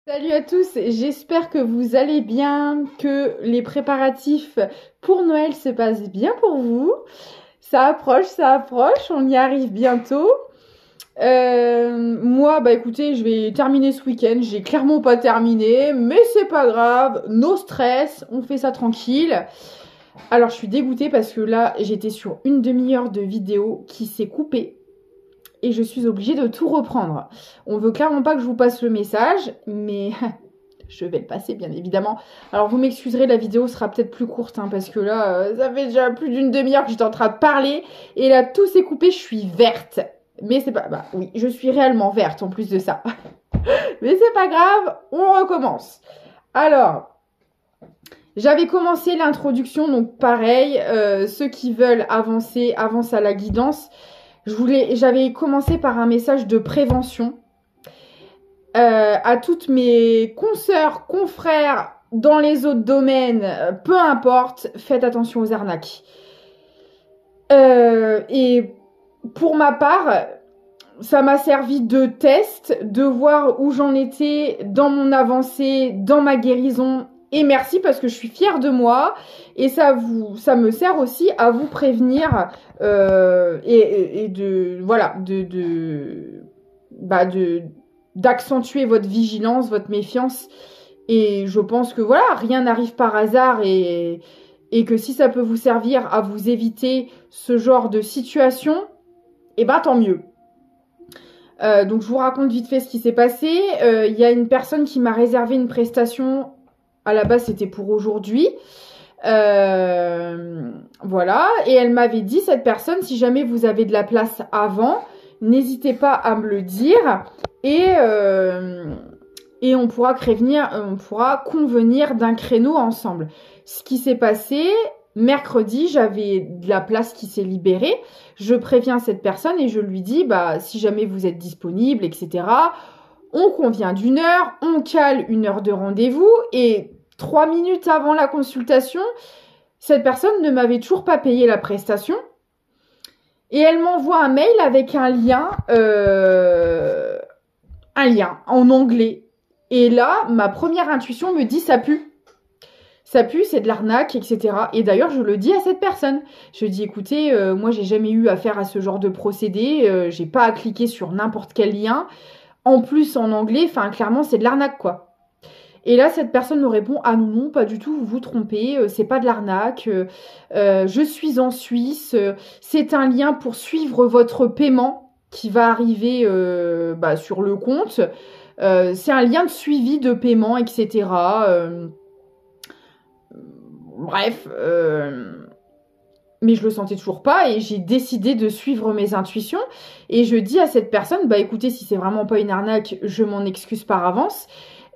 Salut à tous, j'espère que vous allez bien, que les préparatifs pour Noël se passent bien pour vous. Ça approche, on y arrive bientôt. Moi, bah écoutez, je vais terminer ce week-end, j'ai clairement pas terminé, mais c'est pas grave, no stress, on fait ça tranquille. Alors je suis dégoûtée parce que là, j'étais sur une demi-heure de vidéo qui s'est coupée. Et je suis obligée de tout reprendre. On veut clairement pas que je vous passe le message, mais je vais le passer bien évidemment. Alors vous m'excuserez, la vidéo sera peut-être plus courte, hein, parce que là, ça fait déjà plus d'une demi-heure que j'étais en train de parler, et là tout s'est coupé, je suis verte. Mais c'est pas... Bah oui, je suis réellement verte en plus de ça. Mais c'est pas grave, on recommence. Alors... J'avais commencé l'introduction, donc pareil, ceux qui veulent avancer, avancent à la guidance. J'avais commencé par un message de prévention à toutes mes consoeurs, confrères dans les autres domaines, peu importe, faites attention aux arnaques. Et pour ma part, ça m'a servi de test, de voir où j'en étais dans mon avancée, dans ma guérison. Et merci parce que je suis fière de moi et ça me sert aussi à vous prévenir et d'accentuer votre vigilance, votre méfiance. Et je pense que voilà, rien n'arrive par hasard et que si ça peut vous servir à vous éviter ce genre de situation, et bah tant mieux. Donc je vous raconte vite fait ce qui s'est passé. Il y a une personne qui m'a réservé une prestation. À la base, c'était pour aujourd'hui. Voilà. Et elle m'avait dit, cette personne, si jamais vous avez de la place avant, n'hésitez pas à me le dire. Et on pourra convenir d'un créneau ensemble. Ce qui s'est passé, mercredi, j'avais de la place qui s'est libérée. Je préviens cette personne et je lui dis, bah, si jamais vous êtes disponible, etc., on convient d'une heure, on cale une heure de rendez-vous et 3 minutes avant la consultation, cette personne ne m'avait toujours pas payé la prestation et elle m'envoie un mail avec un lien en anglais. Et là, ma première intuition me dit ça pue. Ça pue, c'est de l'arnaque, etc. Et d'ailleurs, je le dis à cette personne. Je dis, écoutez, moi, j'ai jamais eu affaire à ce genre de procédé. J'ai pas à cliquer sur n'importe quel lien. En plus, en anglais, enfin, clairement, c'est de l'arnaque, quoi. Et là, cette personne me répond, ah non, non, pas du tout, vous vous trompez, c'est pas de l'arnaque. Je suis en Suisse. C'est un lien pour suivre votre paiement qui va arriver sur le compte. C'est un lien de suivi de paiement, etc. Bref, mais je le sentais toujours pas et j'ai décidé de suivre mes intuitions et je dis à cette personne, bah écoutez, si c'est vraiment pas une arnaque, je m'en excuse par avance,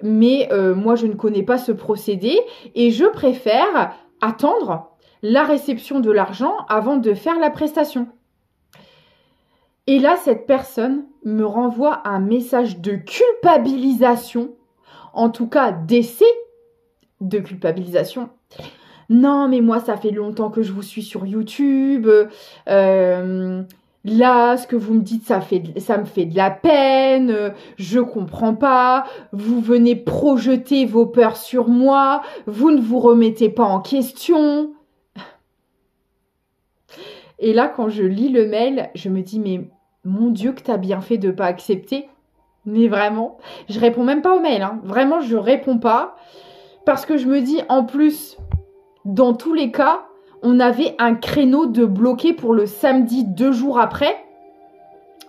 mais moi je ne connais pas ce procédé et je préfère attendre la réception de l'argent avant de faire la prestation. Et là, cette personne me renvoie un message de culpabilisation, en tout cas d'essai de culpabilisation. Non, mais moi, ça fait longtemps que je vous suis sur YouTube. Là, ce que vous me dites, ça me fait de la peine. Je comprends pas. Vous venez projeter vos peurs sur moi. Vous ne vous remettez pas en question. Et là, quand je lis le mail, je me dis, mais mon Dieu, que t'as bien fait de pas accepter. Mais vraiment, je réponds même pas au mail. Hein. Vraiment, je réponds pas. Parce que je me dis, en plus... Dans tous les cas, on avait un créneau de bloqué pour le samedi 2 jours après.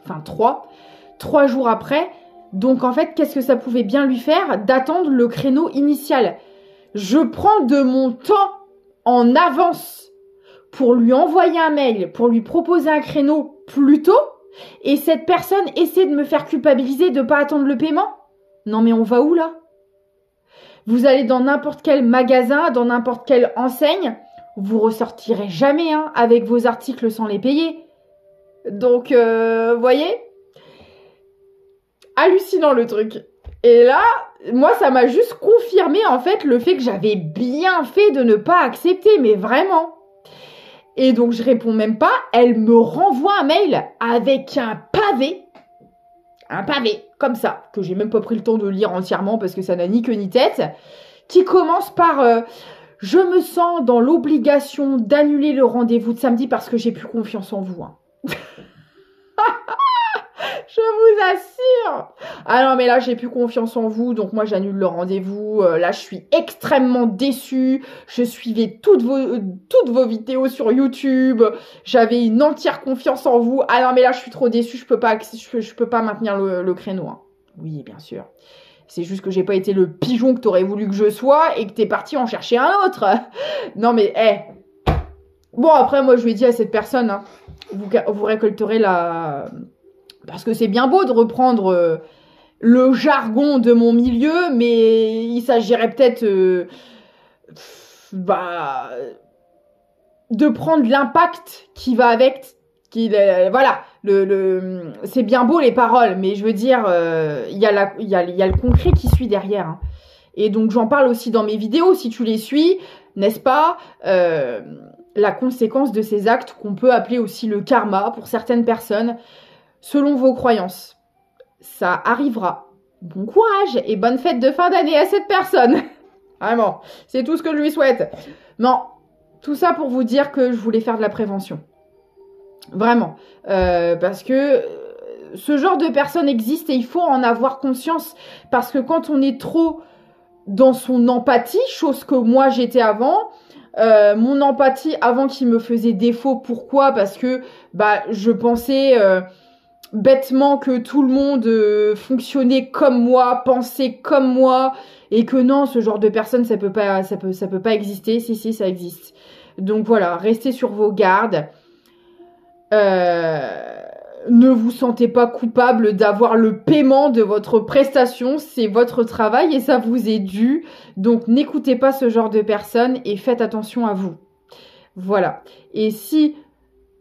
Enfin, 3 jours après. Donc, en fait, qu'est-ce que ça pouvait bien lui faire d'attendre le créneau initial? Je prends de mon temps en avance pour lui envoyer un mail, pour lui proposer un créneau plus tôt. Et cette personne essaie de me faire culpabiliser de ne pas attendre le paiement. Non, mais on va où, là? Vous allez dans n'importe quel magasin, dans n'importe quelle enseigne, vous ressortirez jamais avec vos articles sans les payer. Donc, voyez, hallucinant le truc. Et là, moi, ça m'a juste confirmé en fait le fait que j'avais bien fait de ne pas accepter, mais vraiment. Et donc, je réponds même pas. Elle me renvoie un mail avec un pavé. comme ça, que j'ai même pas pris le temps de lire entièrement parce que ça n'a ni queue ni tête, qui commence par je me sens dans l'obligation d'annuler le rendez-vous de samedi parce que j'ai plus confiance en vous. Hein. Je vous assure. Ah non, mais là, j'ai plus confiance en vous, donc moi, j'annule le rendez-vous. Là, je suis extrêmement déçue. Je suivais toutes vos vidéos sur YouTube. J'avais une entière confiance en vous. Ah non, mais là, je suis trop déçue. Je peux pas maintenir le créneau. Hein. Oui, bien sûr. C'est juste que j'ai pas été le pigeon que t'aurais voulu que je sois et que t'es parti en chercher un autre. Non, mais, Bon, après, moi, je lui ai dit à cette personne, hein, vous récolterez la... Parce que c'est bien beau de reprendre le jargon de mon milieu, mais il s'agirait peut-être de prendre l'impact qui va avec. Voilà, c'est bien beau les paroles, mais je veux dire, il y a le concret qui suit derrière. Hein. Et donc j'en parle aussi dans mes vidéos, si tu les suis, n'est-ce pas la conséquence de ces actes qu'on peut appeler aussi le karma pour certaines personnes. Selon vos croyances, ça arrivera. Bon courage et bonne fête de fin d'année à cette personne. Vraiment, c'est tout ce que je lui souhaite. Non, tout ça pour vous dire que je voulais faire de la prévention. Vraiment. Parce que ce genre de personnes existe et il faut en avoir conscience. Parce que quand on est trop dans son empathie, chose que moi j'étais avant, mon empathie avant qui me faisait défaut. Pourquoi? Parce que je pensais... bêtement que tout le monde fonctionnait comme moi, pensait comme moi, et que non, ce genre de personne, ça peut pas exister. Si, ça existe. Donc voilà, restez sur vos gardes. Ne vous sentez pas coupable d'avoir le paiement de votre prestation, c'est votre travail et ça vous est dû. Donc n'écoutez pas ce genre de personnes et faites attention à vous. Voilà. Et si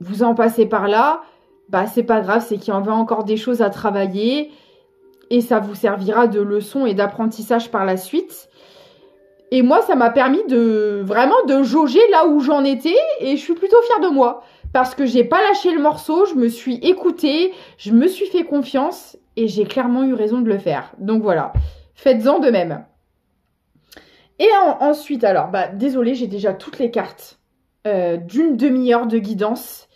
vous en passez par là, c'est pas grave, c'est qu'il y en a encore des choses à travailler et ça vous servira de leçon et d'apprentissage par la suite. Et moi, ça m'a permis de jauger là où j'en étais et je suis plutôt fière de moi parce que j'ai pas lâché le morceau, je me suis écoutée, je me suis fait confiance et j'ai clairement eu raison de le faire. Donc voilà, faites-en de même. Et ensuite, alors, désolée, j'ai déjà toutes les cartes d'une demi-heure de guidance.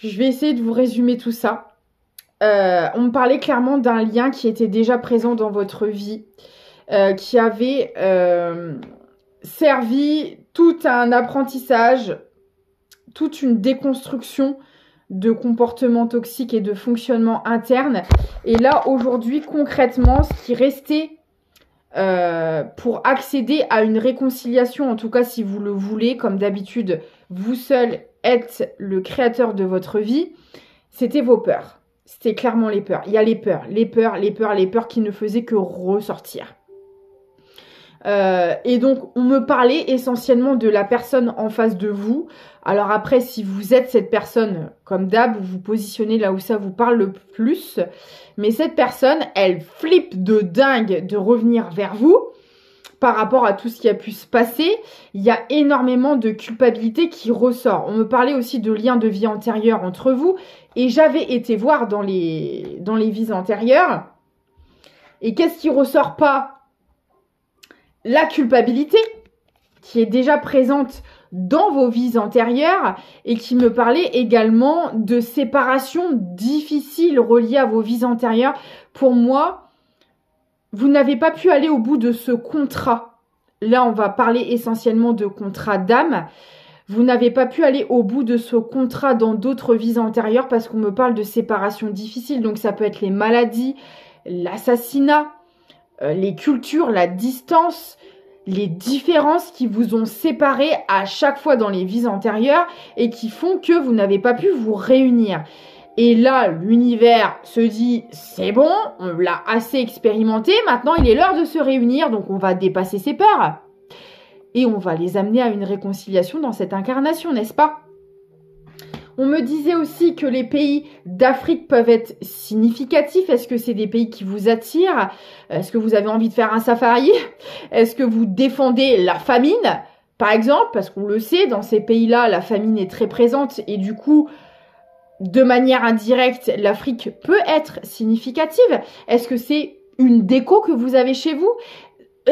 Je vais essayer de vous résumer tout ça. On me parlait clairement d'un lien qui était déjà présent dans votre vie, qui avait servi tout un apprentissage, toute une déconstruction de comportements toxiques et de fonctionnement interne. Et là, aujourd'hui, concrètement, ce qui restait pour accéder à une réconciliation, en tout cas si vous le voulez, comme d'habitude, vous seul êtes le créateur de votre vie, c'était vos peurs. C'était clairement les peurs. Il y a les peurs qui ne faisaient que ressortir. Et donc, on me parlait essentiellement de la personne en face de vous. Alors après, si vous êtes cette personne, comme d'hab, vous vous positionnez là où ça vous parle le plus. Mais cette personne, elle flippe de dingue de revenir vers vous. Par rapport à tout ce qui a pu se passer, il y a énormément de culpabilité qui ressort. On me parlait aussi de liens de vie antérieurs entre vous. Et j'avais été voir dans les vies antérieures. Et qu'est-ce qui ressort pas? La culpabilité qui est déjà présente dans vos vies antérieures et qui me parlait également de séparations difficiles reliées à vos vies antérieures. Pour moi, vous n'avez pas pu aller au bout de ce contrat. Là, on va parler essentiellement de contrat d'âme. Vous n'avez pas pu aller au bout de ce contrat dans d'autres vies antérieures parce qu'on me parle de séparations difficiles. Donc, ça peut être les maladies, l'assassinat, les cultures, la distance, les différences qui vous ont séparés à chaque fois dans les vies antérieures et qui font que vous n'avez pas pu vous réunir. Et là, l'univers se dit, c'est bon, on l'a assez expérimenté, maintenant il est l'heure de se réunir, donc on va dépasser ses peurs. Et on va les amener à une réconciliation dans cette incarnation, n'est-ce pas? On me disait aussi que les pays d'Afrique peuvent être significatifs. Est-ce que c'est des pays qui vous attirent? Est-ce que vous avez envie de faire un safari? Est-ce que vous défendez la famine, par exemple? Parce qu'on le sait, dans ces pays-là, la famine est très présente et du coup, de manière indirecte, l'Afrique peut être significative. Est-ce que c'est une déco que vous avez chez vous?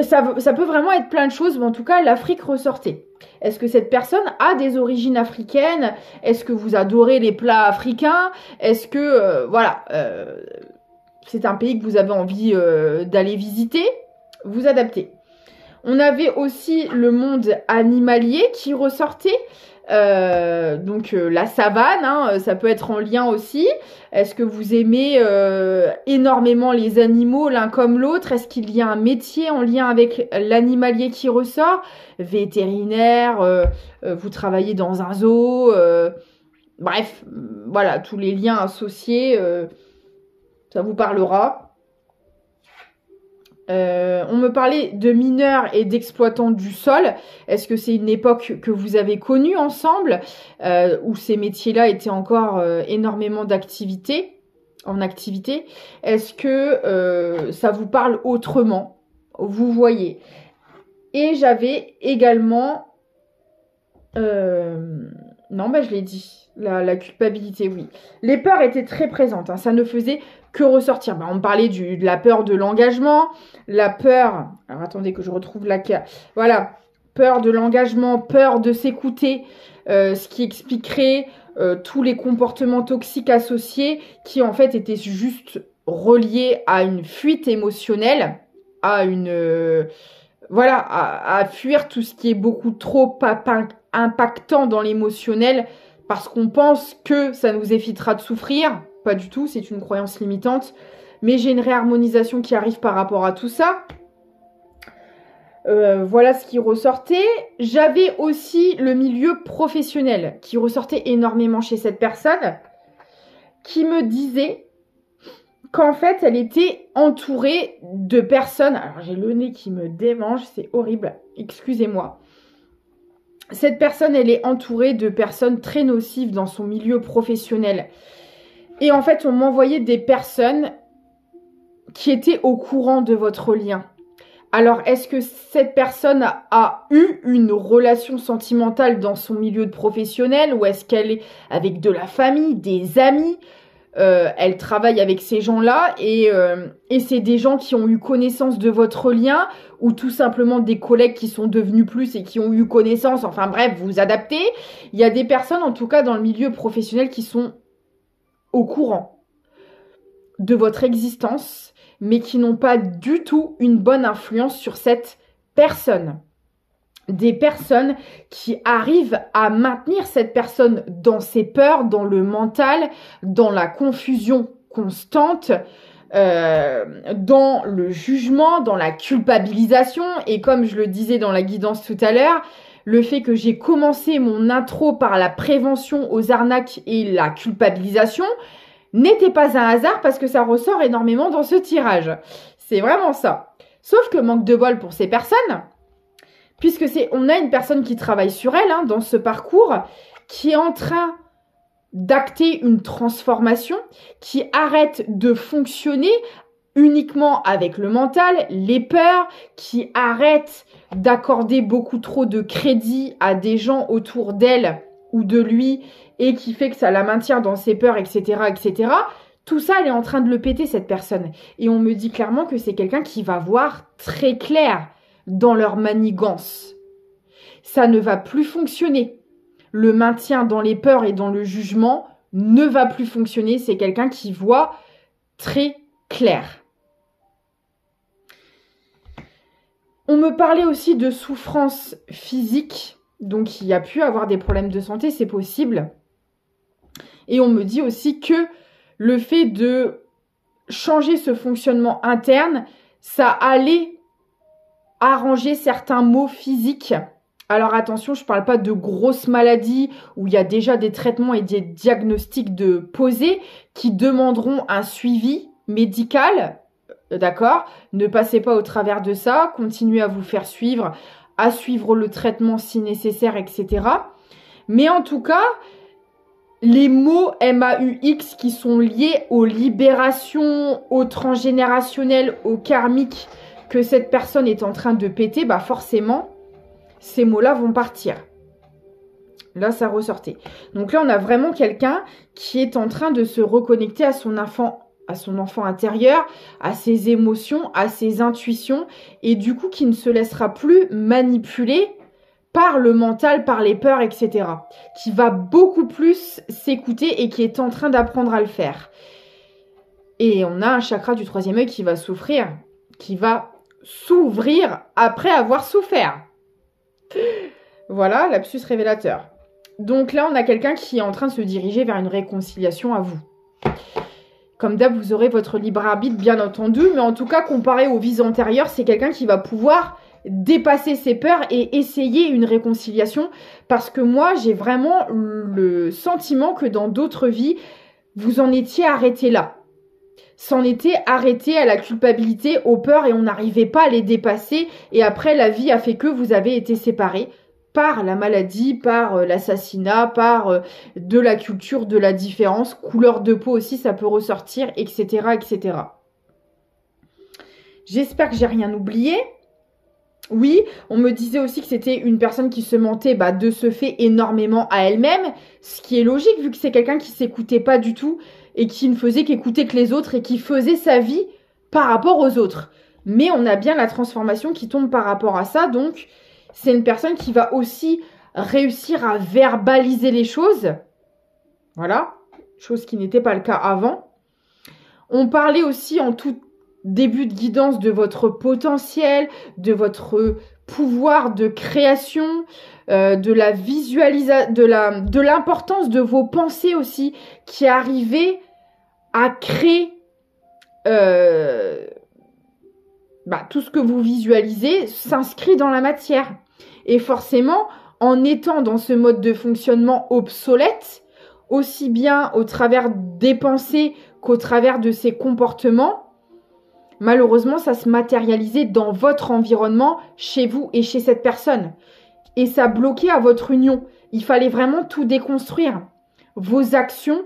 Ça peut vraiment être plein de choses, mais en tout cas, l'Afrique ressortait. Est-ce que cette personne a des origines africaines? Est-ce que vous adorez les plats africains? Est-ce que, c'est un pays que vous avez envie d'aller visiter? Vous adaptez. On avait aussi le monde animalier qui ressortait. Donc la savane, hein, ça peut être en lien aussi. Est-ce que vous aimez énormément les animaux l'un comme l'autre? Est-ce qu'il y a un métier en lien avec l'animalier qui ressort? Vétérinaire, vous travaillez dans un zoo, bref, voilà, tous les liens associés, ça vous parlera. On me parlait de mineurs et d'exploitants du sol. Est-ce que c'est une époque que vous avez connue ensemble, où ces métiers-là étaient encore énormément en activité? Est-ce que ça vous parle autrement? Vous voyez. Et j'avais également... non, je l'ai dit. La culpabilité, oui. Les peurs étaient très présentes. Hein. Ça ne faisait que ressortir. On me parlait de la peur de l'engagement, la peur... Alors, attendez que je retrouve la carte. Voilà. Peur de l'engagement, peur de s'écouter, ce qui expliquerait tous les comportements toxiques associés qui, en fait, étaient juste reliés à une fuite émotionnelle, à une... à fuir tout ce qui est beaucoup trop impactant dans l'émotionnel parce qu'on pense que ça nous évitera de souffrir. Pas du tout, c'est une croyance limitante. Mais j'ai une réharmonisation qui arrive par rapport à tout ça. Voilà ce qui ressortait. J'avais aussi le milieu professionnel qui ressortait énormément chez cette personne qui me disait qu'en fait, elle était entourée de personnes... Alors, j'ai le nez qui me démange, c'est horrible. Excusez-moi. Cette personne, elle est entourée de personnes très nocives dans son milieu professionnel. Et en fait, on m'envoyait des personnes qui étaient au courant de votre lien. Alors, est-ce que cette personne a eu une relation sentimentale dans son milieu professionnel ou est-ce qu'elle est avec de la famille, des amis? Elle travaille avec ces gens-là et c'est des gens qui ont eu connaissance de votre lien ou tout simplement des collègues qui sont devenus plus et qui ont eu connaissance. Enfin bref, vous vous adaptez. Il y a des personnes, en tout cas dans le milieu professionnel, qui sont au courant de votre existence, mais qui n'ont pas du tout une bonne influence sur cette personne. Des personnes qui arrivent à maintenir cette personne dans ses peurs, dans le mental, dans la confusion constante, dans le jugement, dans la culpabilisation. Et comme je le disais dans la guidance tout à l'heure, le fait que j'ai commencé mon intro par la prévention aux arnaques et la culpabilisation n'était pas un hasard parce que ça ressort énormément dans ce tirage. C'est vraiment ça. Sauf que manque de bol pour ces personnes... Puisque on a une personne qui travaille sur elle hein, dans ce parcours, qui est en train d'acter une transformation, qui arrête de fonctionner uniquement avec le mental, les peurs, qui arrête d'accorder beaucoup trop de crédit à des gens autour d'elle ou de lui et qui fait que ça la maintient dans ses peurs, etc., etc. Tout ça, elle est en train de le péter, cette personne. Et on me dit clairement que c'est quelqu'un qui va voir très clair dans leur manigance. Ça ne va plus fonctionner. Le maintien dans les peurs et dans le jugement ne va plus fonctionner. C'est quelqu'un qui voit très clair. On me parlait aussi de souffrance physique. Donc, il y a pu avoir des problèmes de santé, c'est possible. Et on me dit aussi que le fait de changer ce fonctionnement interne, ça allait arranger certains maux physiques. Alors attention, je ne parle pas de grosses maladies où il y a déjà des traitements et des diagnostics de posés qui demanderont un suivi médical, d'accord? Ne passez pas au travers de ça, continuez à vous faire suivre, à suivre le traitement si nécessaire, etc. Mais en tout cas, les mots MAUX qui sont liés aux libérations, au transgénérationnel, au karmique, que cette personne est en train de péter, bah forcément, ces mots-là vont partir. Là, ça ressortait. Donc là, on a vraiment quelqu'un qui est en train de se reconnecter à son enfant intérieur, à ses émotions, à ses intuitions, et du coup, qui ne se laissera plus manipuler par le mental, par les peurs, etc. Qui va beaucoup plus s'écouter et qui est en train d'apprendre à le faire. Et on a un chakra du 3e œil qui va souffrir, qui va s'ouvrir après avoir souffert. Voilà, lapsus révélateur. Donc là, on a quelqu'un qui est en train de se diriger vers une réconciliation à vous. Comme d'hab, vous aurez votre libre arbitre, bien entendu, mais en tout cas, comparé aux vies antérieures, c'est quelqu'un qui va pouvoir dépasser ses peurs et essayer une réconciliation, parce que moi, j'ai vraiment le sentiment que dans d'autres vies, vous en étiez arrêté là. S'en était arrêté à la culpabilité, aux peurs, et on n'arrivait pas à les dépasser, et après, la vie a fait que vous avez été séparés par la maladie, par l'assassinat, par de la culture, de la différence, couleur de peau aussi, ça peut ressortir, etc., etc. J'espère que j'ai rien oublié. Oui, on me disait aussi que c'était une personne qui se mentait de ce fait énormément à elle-même, ce qui est logique vu que c'est quelqu'un qui s'écoutait pas du tout et qui ne faisait qu'écouter que les autres et qui faisait sa vie par rapport aux autres. Mais on a bien la transformation qui tombe par rapport à ça, donc c'est une personne qui va aussi réussir à verbaliser les choses. Voilà, chose qui n'était pas le cas avant. On parlait aussi en tout début de guidance de votre potentiel, de votre pouvoir de création, de la visualisation, de l'importance de vos pensées aussi, qui arrivaient à créer tout ce que vous visualisez s'inscrit dans la matière. Et forcément, en étant dans ce mode de fonctionnement obsolète, aussi bien au travers des pensées qu'au travers de ces comportements, malheureusement, ça se matérialisait dans votre environnement, chez vous et chez cette personne. Et ça bloquait à votre union. Il fallait vraiment tout déconstruire. Vos actions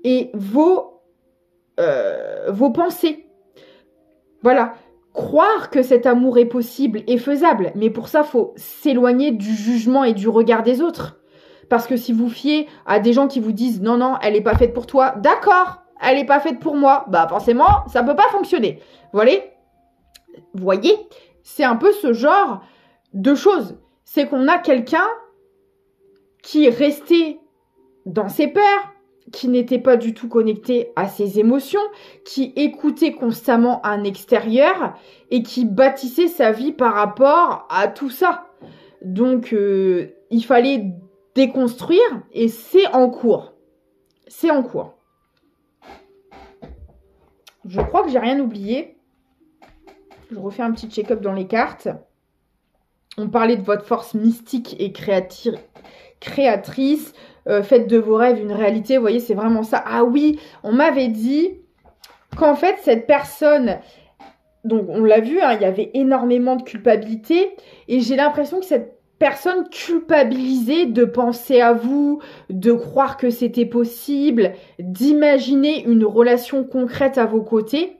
et vos pensées. Voilà. Croire que cet amour est possible et faisable. Mais pour ça, il faut s'éloigner du jugement et du regard des autres. Parce que si vous fiez à des gens qui vous disent « Non, non, elle n'est pas faite pour toi. » D'accord, elle n'est pas faite pour moi. Forcément, ça ne peut pas fonctionner. Vous voyez, c'est un peu ce genre de choses. C'est qu'on a quelqu'un qui est resté dans ses peurs, qui n'était pas du tout connecté à ses émotions, qui écoutait constamment un extérieur et qui bâtissait sa vie par rapport à tout ça. Donc, il fallait déconstruire et c'est en cours. C'est en cours. Je crois que j'ai rien oublié. Je refais un petit check-up dans les cartes. On parlait de votre force mystique et créatrice. Faites de vos rêves une réalité. Vous voyez, c'est vraiment ça. Ah oui, on m'avait dit qu'en fait, cette personne... Donc, on l'a vu, il y avait énormément de culpabilité. Et j'ai l'impression que cette personne culpabilisait de penser à vous, de croire que c'était possible, d'imaginer une relation concrète à vos côtés.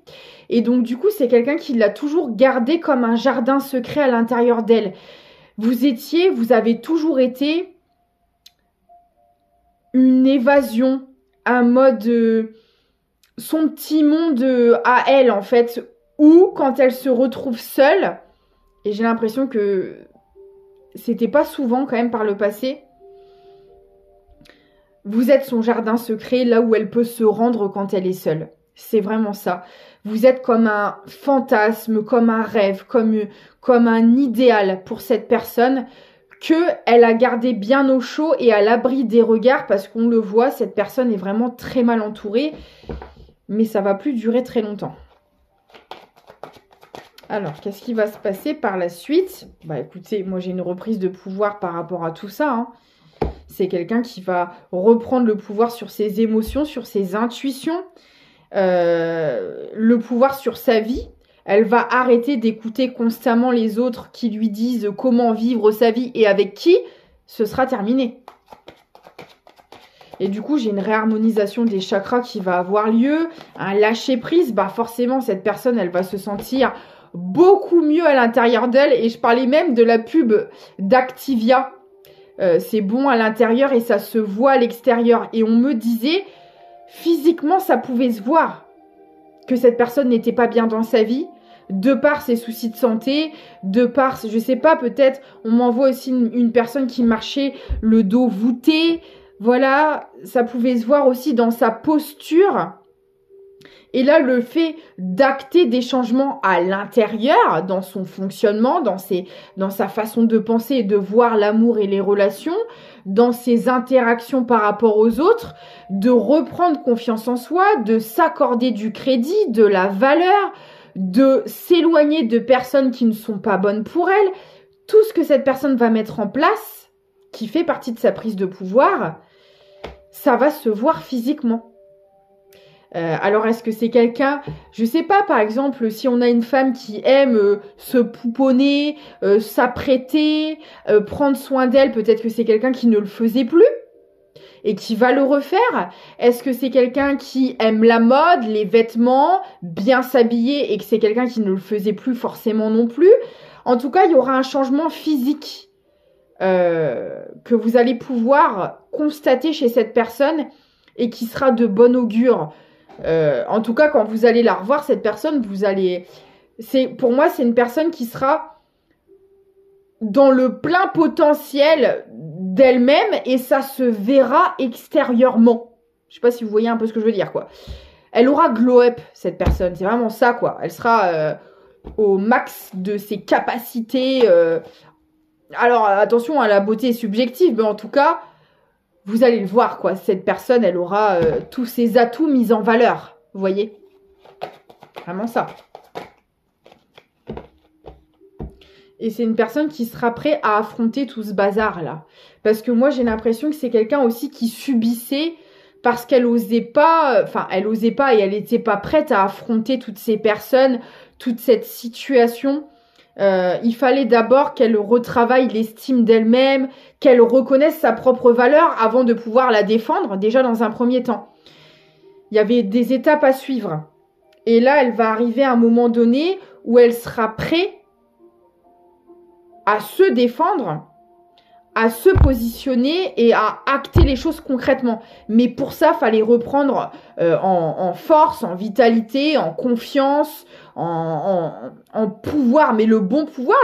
Et donc, du coup, c'est quelqu'un qui l'a toujours gardé comme un jardin secret à l'intérieur d'elle. Vous avez toujours été une évasion, un mode, son petit monde à elle, en fait, où, quand elle se retrouve seule, et j'ai l'impression que c'était pas souvent quand même par le passé, vous êtes son jardin secret, là où elle peut se rendre quand elle est seule. C'est vraiment ça. Vous êtes comme un fantasme, comme un rêve, comme un idéal pour cette personne qu'elle a gardé bien au chaud et à l'abri des regards parce qu'on le voit, cette personne est vraiment très mal entourée. Mais ça va plus durer très longtemps. Alors, qu'est-ce qui va se passer par la suite? Écoutez, moi j'ai une reprise de pouvoir par rapport à tout ça. C'est quelqu'un qui va reprendre le pouvoir sur ses émotions, sur ses intuitions. Le pouvoir sur sa vie. Elle va arrêter d'écouter constamment les autres qui lui disent comment vivre sa vie et avec qui. Ce sera terminé. Et du coup, j'ai une réharmonisation des chakras qui va avoir lieu. Un lâcher prise. Forcément, cette personne, elle va se sentir beaucoup mieux à l'intérieur d'elle. Et je parlais même de la pub d'Activia c'est bon à l'intérieur et ça se voit à l'extérieur. Et on me disait, physiquement, ça pouvait se voir que cette personne n'était pas bien dans sa vie, de par ses soucis de santé, de par, je sais pas, peut-être, on m'envoie aussi une personne qui marchait le dos voûté. Voilà, ça pouvait se voir aussi dans sa posture. Et là, le fait d'acter des changements à l'intérieur, dans son fonctionnement, dans sa façon de penser et de voir l'amour et les relations, dans ses interactions par rapport aux autres, de reprendre confiance en soi, de s'accorder du crédit, de la valeur, de s'éloigner de personnes qui ne sont pas bonnes pour elle, tout ce que cette personne va mettre en place, qui fait partie de sa prise de pouvoir, ça va se voir physiquement. Alors, est-ce que c'est quelqu'un, je sais pas, par exemple, si on a une femme qui aime se pouponner, s'apprêter, prendre soin d'elle, peut-être que c'est quelqu'un qui ne le faisait plus et qui va le refaire. Est-ce que c'est quelqu'un qui aime la mode, les vêtements, bien s'habiller et que c'est quelqu'un qui ne le faisait plus forcément non plus? En tout cas, il y aura un changement physique que vous allez pouvoir constater chez cette personne et qui sera de bon augure. En tout cas, quand vous allez la revoir, cette personne, pour moi, c'est une personne qui sera dans le plein potentiel d'elle-même et ça se verra extérieurement. Je sais pas si vous voyez un peu ce que je veux dire, quoi. Elle aura glow up, cette personne. C'est vraiment ça, quoi. Elle sera au max de ses capacités. Alors, attention, la beauté est subjective, mais en tout cas, vous allez le voir, quoi. Cette personne, elle aura tous ses atouts mis en valeur. Vous voyez? Vraiment ça. Et c'est une personne qui sera prête à affronter tout ce bazar-là. Parce que moi, j'ai l'impression que c'est quelqu'un aussi qui subissait parce qu'elle osait pas... Enfin, elle osait pas et elle n'était pas prête à affronter toutes ces personnes, toute cette situation. Il fallait d'abord qu'elle retravaille l'estime d'elle-même, qu'elle reconnaisse sa propre valeur avant de pouvoir la défendre, déjà dans un premier temps. Il y avait des étapes à suivre. Et là, elle va arriver à un moment donné où elle sera prête à se défendre, à se positionner et à acter les choses concrètement. Mais pour ça, il fallait reprendre en force, en vitalité, en confiance, en pouvoir, mais le bon pouvoir,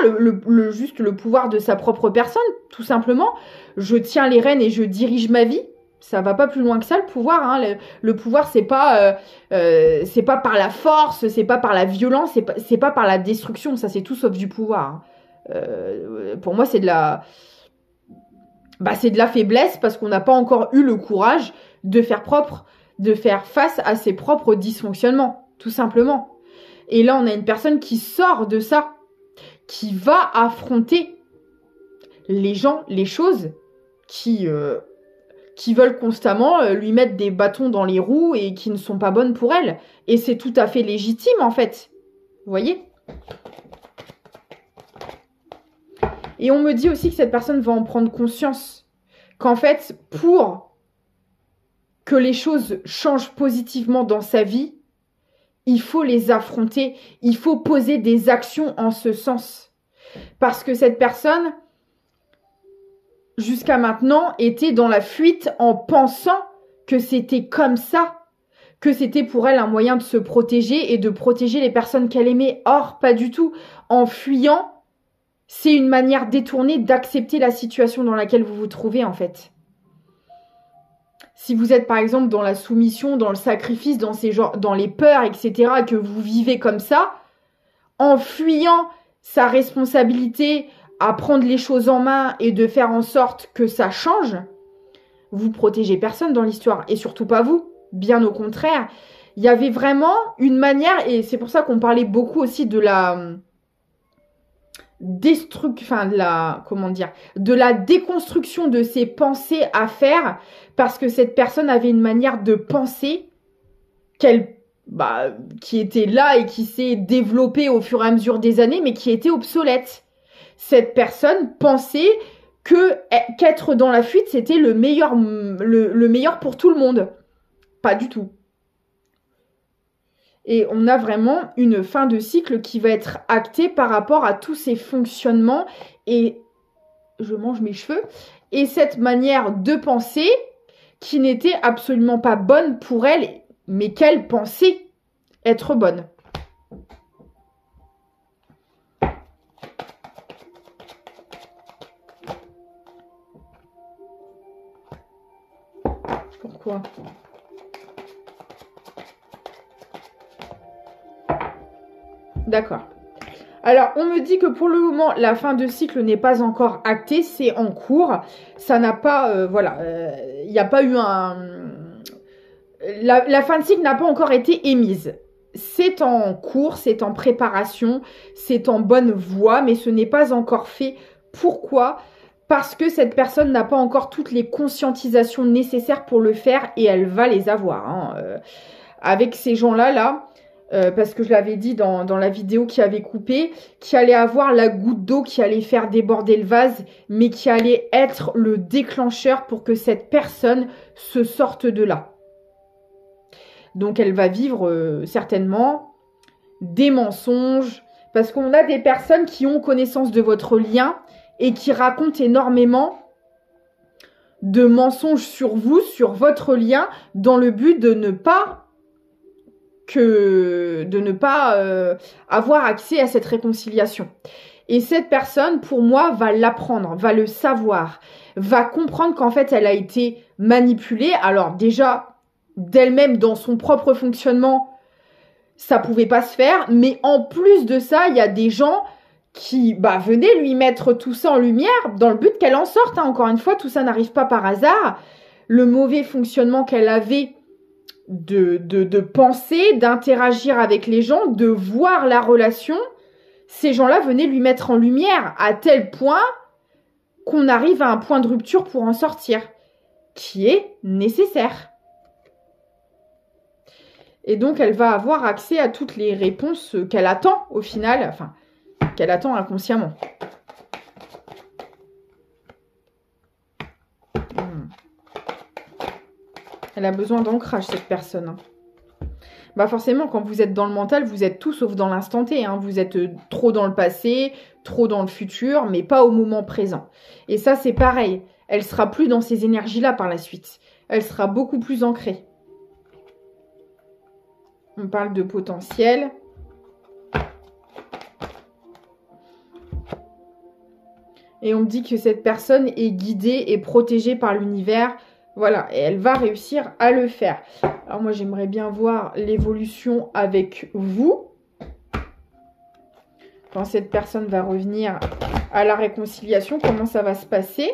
juste le pouvoir de sa propre personne, tout simplement. Je tiens les rênes et je dirige ma vie. Ça va pas plus loin que ça, le pouvoir. Hein. Le pouvoir, c'est pas par la force, c'est pas par la violence, c'est pas par la destruction. Ça, c'est tout sauf du pouvoir. Hein. Pour moi, c'est de la faiblesse parce qu'on n'a pas encore eu le courage de faire face à ses propres dysfonctionnements, tout simplement. Et là, on a une personne qui sort de ça, qui va affronter les gens, les choses qui veulent constamment lui mettre des bâtons dans les roues et qui ne sont pas bonnes pour elle. Et c'est tout à fait légitime, en fait. Vous voyez ? Et on me dit aussi que cette personne va en prendre conscience. Qu'en fait, pour que les choses changent positivement dans sa vie, il faut les affronter. Il faut poser des actions en ce sens. Parce que cette personne, jusqu'à maintenant, était dans la fuite en pensant que c'était comme ça. Que c'était pour elle un moyen de se protéger et de protéger les personnes qu'elle aimait. Or, pas du tout. En fuyant, c'est une manière détournée d'accepter la situation dans laquelle vous vous trouvez, en fait. Si vous êtes, par exemple, dans la soumission, dans le sacrifice, dans les peurs, etc., que vous vivez comme ça, en fuyant sa responsabilité à prendre les choses en main et de faire en sorte que ça change, vous protégez personne dans l'histoire. Et surtout pas vous. Bien au contraire. Il y avait vraiment une manière, et c'est pour ça qu'on parlait beaucoup aussi de la déconstruction de ses pensées à faire, parce que cette personne avait une manière de penser qui était là et qui s'est développée au fur et à mesure des années, mais qui était obsolète. Cette personne pensait qu'être dans la fuite, c'était le meilleur pour tout le monde. Pas du tout. Et on a vraiment une fin de cycle qui va être actée par rapport à tous ces fonctionnements. Et je mange mes cheveux. et cette manière de penser qui n'était absolument pas bonne pour elle, mais qu'elle pensait être bonne. Pourquoi ? D'accord. Alors, on me dit que pour le moment, la fin de cycle n'est pas encore actée, c'est en cours. Ça n'a pas, voilà, il n'y a pas eu un... La fin de cycle n'a pas encore été émise. C'est en cours, c'est en préparation, c'est en bonne voie, mais ce n'est pas encore fait. Pourquoi ? Parce que cette personne n'a pas encore toutes les conscientisations nécessaires pour le faire et elle va les avoir. Hein. Avec ces gens-là, parce que je l'avais dit dans la vidéo qui avait coupé, qui allait avoir la goutte d'eau qui allait faire déborder le vase, mais qui allait être le déclencheur pour que cette personne se sorte de là. Donc elle va vivre certainement des mensonges, parce qu'on a des personnes qui ont connaissance de votre lien et qui racontent énormément de mensonges sur vous, sur votre lien, dans le but de ne pas avoir accès à cette réconciliation. Et cette personne, pour moi, va l'apprendre, va le savoir, va comprendre qu'en fait, elle a été manipulée. Alors déjà, d'elle-même, dans son propre fonctionnement, ça pouvait pas se faire. Mais en plus de ça, il y a des gens qui venaient lui mettre tout ça en lumière dans le but qu'elle en sorte. Hein. Encore une fois, tout ça n'arrive pas par hasard. Le mauvais fonctionnement qu'elle avait de penser, d'interagir avec les gens, de voir la relation, ces gens-là venaient lui mettre en lumière à tel point qu'on arrive à un point de rupture pour en sortir, qui est nécessaire. Et donc, elle va avoir accès à toutes les réponses qu'elle attend au final, enfin, qu'elle attend inconsciemment. Elle a besoin d'ancrage, cette personne. Forcément, quand vous êtes dans le mental, vous êtes tout sauf dans l'instant T. Hein. Vous êtes trop dans le passé, trop dans le futur, mais pas au moment présent. Et ça, c'est pareil. Elle sera plus dans ces énergies-là par la suite. Elle sera beaucoup plus ancrée. On parle de potentiel. Et on me dit que cette personne est guidée et protégée par l'univers. Voilà, et elle va réussir à le faire. Alors moi, j'aimerais bien voir l'évolution avec vous. Quand cette personne va revenir à la réconciliation, comment ça va se passer?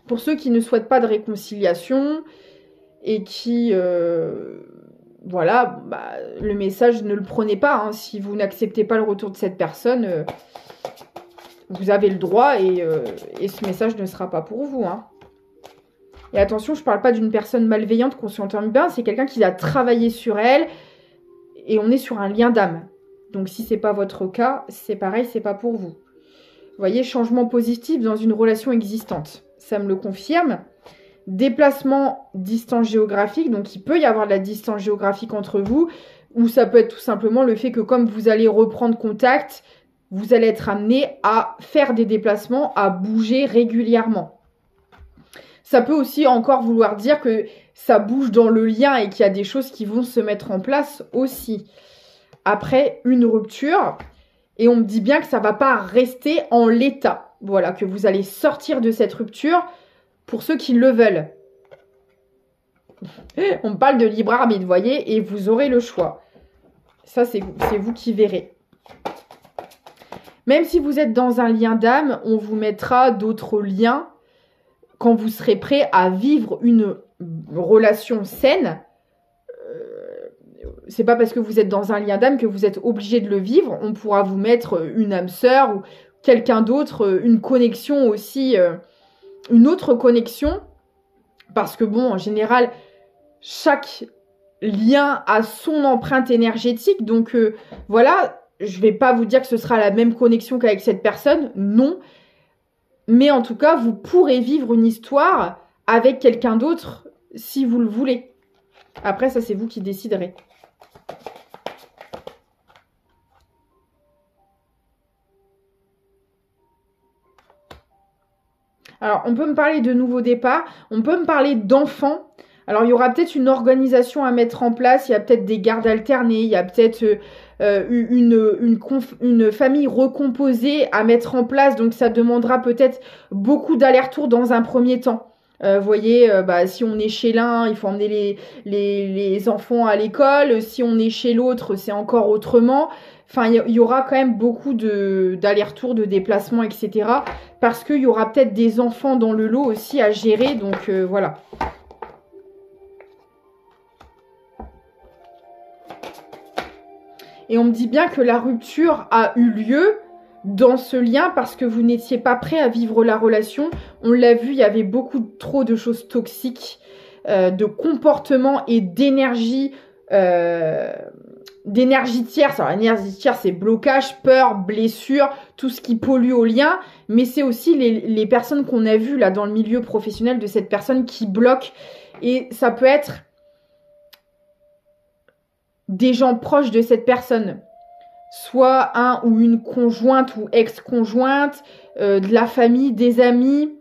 Pour ceux qui ne souhaitent pas de réconciliation et qui... voilà, le message, ne le prenez pas. Hein. Si vous n'acceptez pas le retour de cette personne, vous avez le droit et ce message ne sera pas pour vous. Hein. Et attention, je ne parle pas d'une personne malveillante, qu'on s'entende bien, c'est quelqu'un qui a travaillé sur elle et on est sur un lien d'âme. Donc si ce n'est pas votre cas, c'est pareil, c'est pas pour vous. Vous voyez, changement positif dans une relation existante. Ça me le confirme. Déplacement, distance géographique, donc il peut y avoir de la distance géographique entre vous, ou ça peut être tout simplement le fait que comme vous allez reprendre contact, vous allez être amené à faire des déplacements, à bouger régulièrement. Ça peut aussi encore vouloir dire que ça bouge dans le lien et qu'il y a des choses qui vont se mettre en place aussi. Après une rupture, et on me dit bien que ça ne va pas rester en l'état. Voilà, que vous allez sortir de cette rupture pour ceux qui le veulent. On parle de libre arbitre, vous voyez, et vous aurez le choix. Ça, c'est vous qui verrez. Même si vous êtes dans un lien d'âme, on vous mettra d'autres liens quand vous serez prêt à vivre une relation saine. C'est pas parce que vous êtes dans un lien d'âme que vous êtes obligé de le vivre. On pourra vous mettre une âme sœur ou quelqu'un d'autre, une connexion aussi, une autre connexion. Parce que bon, en général, chaque lien a son empreinte énergétique. Donc voilà, je vais pas vous dire que ce sera la même connexion qu'avec cette personne. Non. Mais en tout cas, vous pourrez vivre une histoire avec quelqu'un d'autre si vous le voulez. Après, ça, c'est vous qui déciderez. Alors, on peut me parler de nouveaux départs, on peut me parler d'enfants. Alors, il y aura peut-être une organisation à mettre en place, il y a peut-être des gardes alternés, il y a peut-être une famille recomposée à mettre en place. Donc, ça demandera peut-être beaucoup d'allers-retours dans un premier temps. Vous voyez, si on est chez l'un, il faut emmener les enfants à l'école. Si on est chez l'autre, c'est encore autrement. Enfin, il y aura quand même beaucoup d'allers-retours, de déplacements, etc. Parce qu'il y aura peut-être des enfants dans le lot aussi à gérer. Donc, voilà. Et on me dit bien que la rupture a eu lieu dans ce lien parce que vous n'étiez pas prêt à vivre la relation. On l'a vu, il y avait beaucoup trop de choses toxiques, de comportements et d'énergie tierce. Alors, l'énergie tierce, c'est blocage, peur, blessure, tout ce qui pollue au lien. Mais c'est aussi les personnes qu'on a vues là dans le milieu professionnel de cette personne qui bloque. Et ça peut être des gens proches de cette personne, soit un ou une conjointe ou ex-conjointe, de la famille, des amis,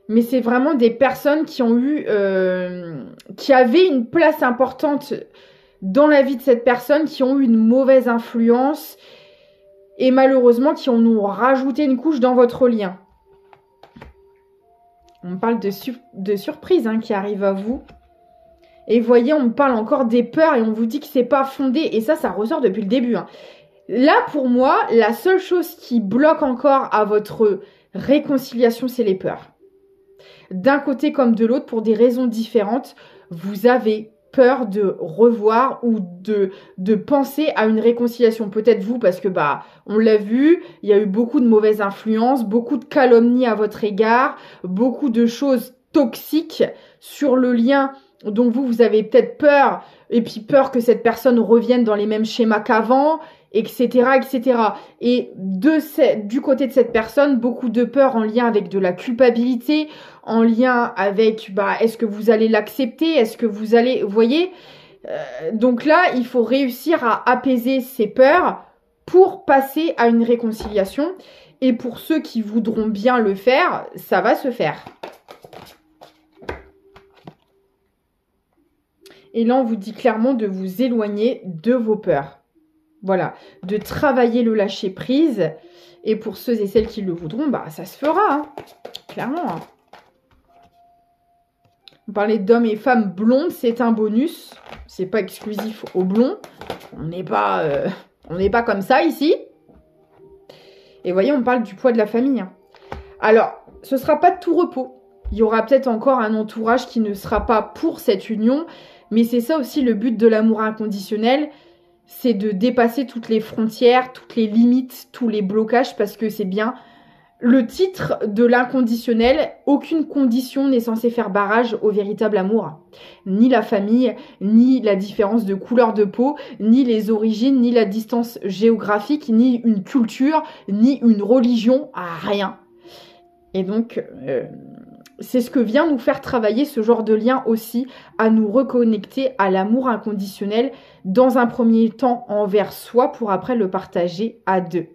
mais c'est vraiment des personnes qui ont eu, qui avaient une place importante dans la vie de cette personne, qui ont eu une mauvaise influence et malheureusement qui ont rajouté une couche dans votre lien. On parle de surprise qui arrive à vous. Et voyez, on me parle encore des peurs et on vous dit que c'est pas fondé. Et ça ressort depuis le début. Là, pour moi, la seule chose qui bloque encore à votre réconciliation, c'est les peurs. D'un côté comme de l'autre, pour des raisons différentes, vous avez peur de revoir ou de penser à une réconciliation. Peut-être vous, parce que on l'a vu, il y a eu beaucoup de mauvaises influences, beaucoup de calomnies à votre égard, beaucoup de choses toxiques sur le lien. Donc vous avez peut-être peur, et puis peur que cette personne revienne dans les mêmes schémas qu'avant, etc., etc. Et du côté de cette personne, beaucoup de peur en lien avec de la culpabilité, en lien avec, est-ce que vous allez l'accepter, est-ce que vous allez, vous voyez, donc là, il faut réussir à apaiser ces peurs pour passer à une réconciliation. Et pour ceux qui voudront bien le faire, ça va se faire. Et là, on vous dit clairement de vous éloigner de vos peurs. Voilà, de travailler le lâcher-prise. Et pour ceux et celles qui le voudront, ça se fera, clairement. On parlait d'hommes et femmes blondes, c'est un bonus. C'est pas exclusif aux blonds. On n'est pas comme ça ici. Et vous voyez, on parle du poids de la famille. Alors, ce ne sera pas de tout repos. Il y aura peut-être encore un entourage qui ne sera pas pour cette union. Mais c'est ça aussi le but de l'amour inconditionnel, c'est de dépasser toutes les frontières, toutes les limites, tous les blocages, parce que c'est bien le titre de l'inconditionnel. Aucune condition n'est censée faire barrage au véritable amour. Ni la famille, ni la différence de couleur de peau, ni les origines, ni la distance géographique, ni une culture, ni une religion, rien. Et donc... c'est ce que vient nous faire travailler ce genre de lien aussi, à nous reconnecter à l'amour inconditionnel dans un premier temps envers soi pour après le partager à deux.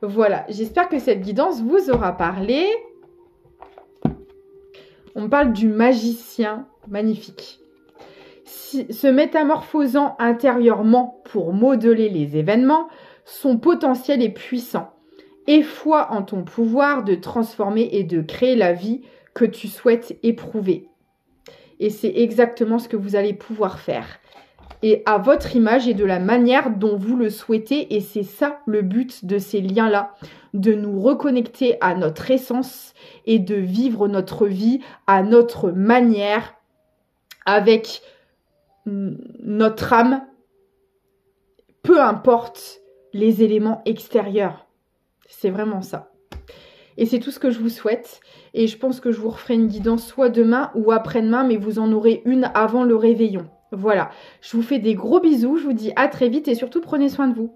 Voilà, j'espère que cette guidance vous aura parlé. On parle du magicien, magnifique. Se métamorphosant intérieurement pour modeler les événements, son potentiel est puissant. Aie foi en ton pouvoir de transformer et de créer la vie que tu souhaites éprouver. Et c'est exactement ce que vous allez pouvoir faire. Et à votre image et de la manière dont vous le souhaitez. Et c'est ça le but de ces liens-là. De nous reconnecter à notre essence et de vivre notre vie à notre manière, avec notre âme, peu importe les éléments extérieurs. C'est vraiment ça. Et c'est tout ce que je vous souhaite. Et je pense que je vous referai une guidance soit demain ou après-demain, mais vous en aurez une avant le réveillon. Voilà. Je vous fais des gros bisous. Je vous dis à très vite et surtout prenez soin de vous.